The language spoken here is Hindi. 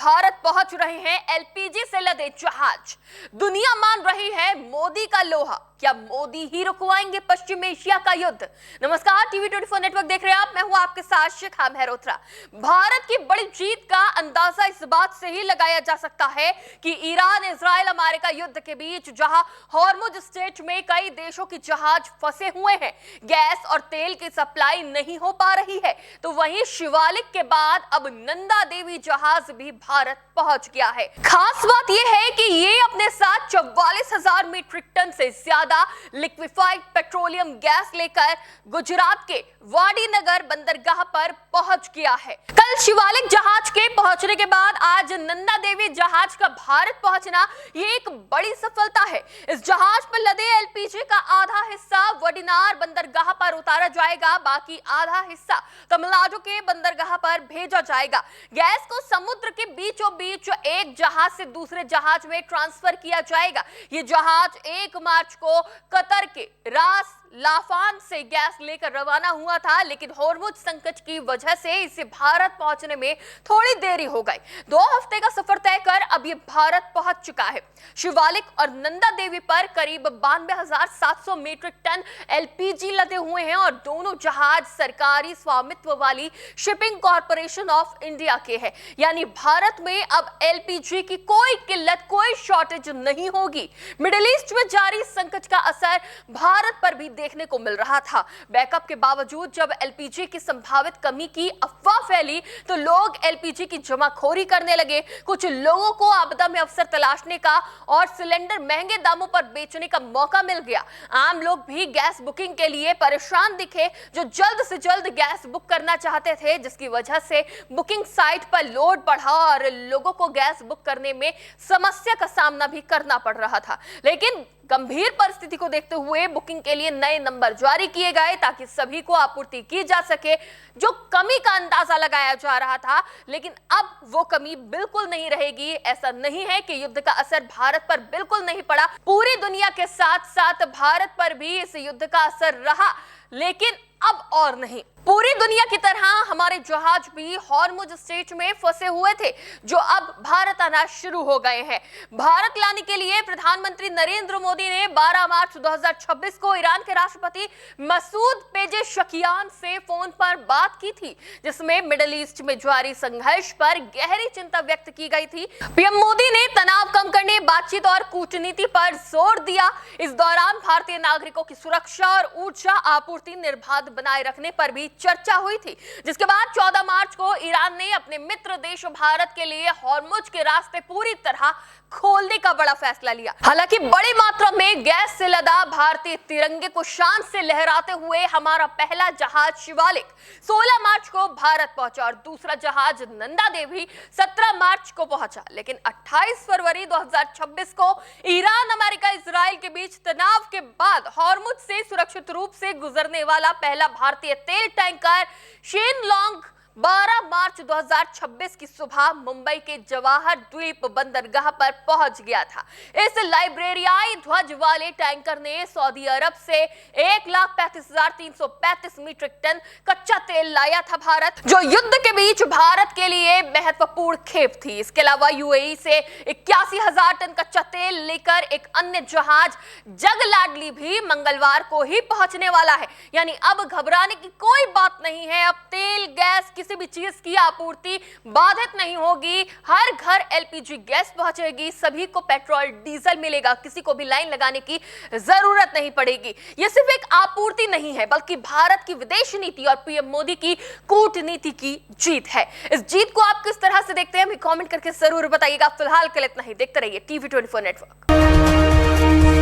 भारत पहुंच रहे हैं एलपीजी से लदे जहाज। दुनिया मान रही है मोदी का लोहा। क्या मोदी ही रुकवाएंगे पश्चिम एशिया का युद्ध? नमस्कार, टीवी 24 नेटवर्क देख रहे हैं आप। मैं हूं आपके साथ शिखा मेहरोत्रा। भारत की बड़ी जीत का अंदाजा इस बात से ही लगाया जा सकता है कि ईरान, इजराइल, अमेरिका युद्ध के बीच जहां हॉर्मुज स्ट्रेट में कई देशों की जहाज फंसे हुए हैं, गैस और तेल की सप्लाई नहीं हो पा रही है, तो वहीं शिवालिक के बाद अब नंदा देवी जहाज भी भारत पहुंच गया है। खास बात यह है कि ये अपने साथ 44,000 मीट्रिक टन से ज्यादा लिक्विफाइड पेट्रोलियम गैस लेकर गुजरात के वाडीनगर बंदरगाह पर पहुंच गया है। कल शिवालिक जहाज के पहुंचने के बाद आज नंदा देवी जहाज का भारत पहुंचना ये एक बड़ी सफलता है। इस जहाज पर लदे एलपीजी का आधा हिस्सा वाडीनार बंदरगाह पर उतारा जाएगा, बाकी आधा हिस्सा तमिलनाडु के बंदरगाह पर भेजा जाएगा। गैस को समुद्र के बीचों बीच एक जहाज से दूसरे जहाज में ट्रांसफर किया जाएगा। ये जहाज 1 मार्च को कतर के रास लाफान से गैस लेकर रवाना हुआ था, लेकिन हॉर्मुज संकट की वजह से इसे भारत पहुंचने में थोड़ी देरी हो गई। 2 हफ्ते का सफर तय कर अब ये भारत पहुंच चुका है। शिवालिक और नंदा देवी पर करीब 92,700 मीट्रिक टन एलपीजी लदे हुए हैं और दोनों जहाज सरकारी स्वामित्व वाली शिपिंग कॉर्पोरेशन ऑफ इंडिया के हैं। यानी भारत में अब एलपीजी की कोई किल्लत, कोई शॉर्टेज नहीं होगी। मिडिल ईस्ट में जारी संकट का असर भारत पर भी देखने को मिल रहा था। बैकअप के बावजूद जब एलपीजी की संभावित कमी की अफवाह फैली तो लोग एलपीजी की जमाखोरी करने लगे। कुछ लोगों को आपदा में अवसर तलाशने का और सिलेंडर महंगे दामों पर बेचने का मौका मिल गया। आम लोग भी गैस बुकिंग के लिए परेशान दिखे, जो जल्द से जल्द गैस बुक करना चाहते थे, जिसकी वजह से बुकिंग साइट पर लोड बढ़ा और लोगों को गैस बुक करने में समस्या का सामना भी करना पड़ रहा था। लेकिन गंभीर परिस्थिति को देखते हुए बुकिंग के लिए नए नंबर जारी किए गए ताकि सभी को आपूर्ति की जा सके। जो कमी का अंदाजा लगाया जा रहा था, लेकिन अब वो कमी बिल्कुल नहीं रहेगी। ऐसा नहीं है कि युद्ध का असर भारत पर बिल्कुल नहीं पड़ा, पूरी दुनिया के साथ साथ भारत पर भी इस युद्ध का असर रहा, लेकिन अब और नहीं। पूरी दुनिया की तरह हमारे जहाज भी हॉर्मुज स्ट्रेट में फंसे हुए थे, जो अब भारत आना शुरू हो गए हैं। भारत लाने के लिए प्रधानमंत्री नरेंद्र मोदी ने 12 मार्च 2026 को ईरान के राष्ट्रपति मसूद पेजेशकियान से फोन पर बात की थी, जिसमें मिडिल ईस्ट में जारी संघर्ष पर गहरी चिंता व्यक्त की गई थी। पीएम मोदी ने तनाव कम करने, बातचीत और कूटनीति पर जोर दिया। इस दौरान भारतीय नागरिकों की सुरक्षा और ऊर्जा आपूर्ति निर्बाध बनाए रखने पर भी चर्चा हुई थी। जिसके बाद 14 मार्च को ईरान ने अपने मित्र देश भारत के लिए हॉर्मुज के रास्ते पूरी तरह खोलने का बड़ा फैसला लिया। हालांकि बड़ी मात्रा में गैस से लदा भारतीय तिरंगे को शान से लहराते हुए हमारा पहला जहाज शिवालिक 16 मार्च को भारत पहुंचा और दूसरा जहाज नंदा देवी 17 मार्च को पहुंचा। लेकिन 28 फरवरी 2026 को ईरान, अमेरिका, इजराइल के बीच तनाव के बाद हॉर्मुज से सुरक्षित रूप से गुजरने वाला पहला भारतीय तेल टैंकर शेनलोंग 12 मार्च 2026 की सुबह मुंबई के जवाहर द्वीप बंदरगाह पर पहुंच गया था। इस लाइब्रेरियाई ध्वज वाले टैंकर ने सऊदी अरब से 1,35,335 मीट्रिक टन कच्चा तेल लाया था भारत, जो युद्ध के बीच भारत के लिए महत्वपूर्ण खेप थी। इसके अलावा यूएई से 81,000 टन कच्चा तेल लेकर एक अन्य जहाज जगलाडली भी मंगलवार को ही पहुंचने वाला है। यानी अब घबराने की कोई बात नहीं है। अब तेल, गैस, किसी भी चीज की आपूर्ति बाधित नहीं होगी। हर घर एलपीजी गैस पहुंचेगी, सभी को पेट्रोल, डीजल मिलेगा, किसी को भी लाइन लगाने की जरूरत नहीं पड़ेगी। यह सिर्फ एक आपूर्ति नहीं है, बल्कि भारत की विदेश नीति और पीएम मोदी की कूटनीति की जीत है। इस जीत को आप किस तरह से देखते हैं, हमें कमेंट करके जरूर बताइएगा। फिलहाल के लिए इतना ही। देखते रहिए टीवी 24 नेटवर्क।